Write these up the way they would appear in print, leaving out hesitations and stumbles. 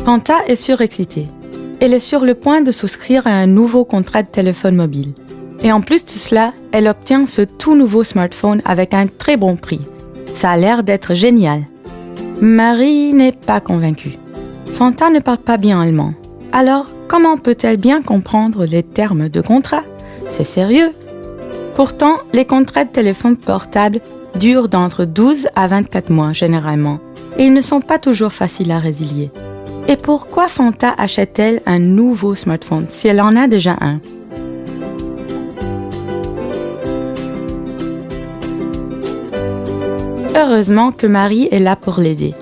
Fanta est surexcitée. Elle est sur le point de souscrire à un nouveau contrat de téléphone mobile. Et en plus de cela, elle obtient ce tout nouveau smartphone avec un très bon prix. Ça a l'air d'être génial. Marie n'est pas convaincue. Fanta ne parle pas bien allemand. Alors, comment peut-elle bien comprendre les termes de contrat? C'est sérieux. Pourtant, les contrats de téléphone portable durent d'entre 12 à 24 mois généralement, et ils ne sont pas toujours faciles à résilier. Et pourquoi Fanta achète-t-elle un nouveau smartphone si elle en a déjà un? Heureusement que Marie est là pour l'aider.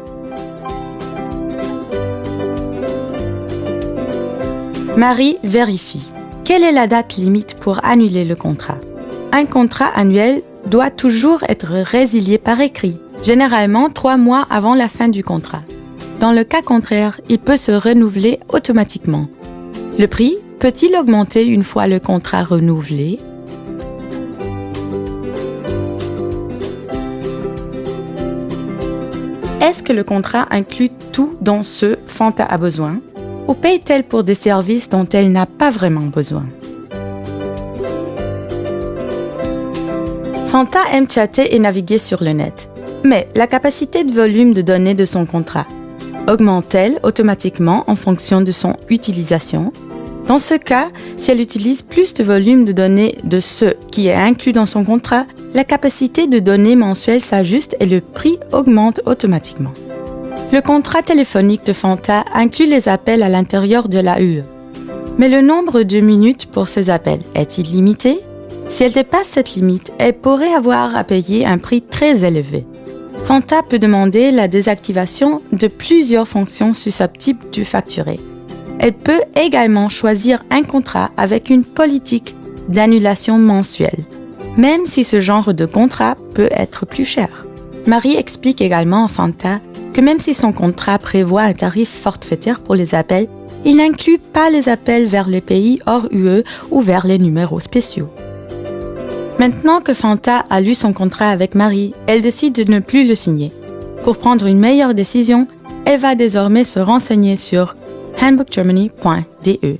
Marie vérifie. Quelle est la date limite pour annuler le contrat? Un contrat annuel doit toujours être résilié par écrit, généralement 3 mois avant la fin du contrat. Dans le cas contraire, il peut se renouveler automatiquement. Le prix peut-il augmenter une fois le contrat renouvelé? Est-ce que le contrat inclut tout dont ce Fanta a besoin? Ou paye-t-elle pour des services dont elle n'a pas vraiment besoin? Fanta aime chatter et naviguer sur le net. Mais la capacité de volume de données de son contrat augmente-t-elle automatiquement en fonction de son utilisation? Dans ce cas, si elle utilise plus de volume de données de ce qui est inclus dans son contrat, la capacité de données mensuelle s'ajuste et le prix augmente automatiquement. Le contrat téléphonique de Fanta inclut les appels à l'intérieur de l'AUE. Mais le nombre de minutes pour ces appels est-il limité? Si elle dépasse cette limite, elle pourrait avoir à payer un prix très élevé. Fanta peut demander la désactivation de plusieurs fonctions susceptibles de facturer. Elle peut également choisir un contrat avec une politique d'annulation mensuelle, même si ce genre de contrat peut être plus cher. Marie explique également à Fanta que même si son contrat prévoit un tarif forfaitaire pour les appels, il n'inclut pas les appels vers les pays hors UE ou vers les numéros spéciaux. Maintenant que Fanta a lu son contrat avec Marie, elle décide de ne plus le signer. Pour prendre une meilleure décision, elle va désormais se renseigner sur handbookgermany.de.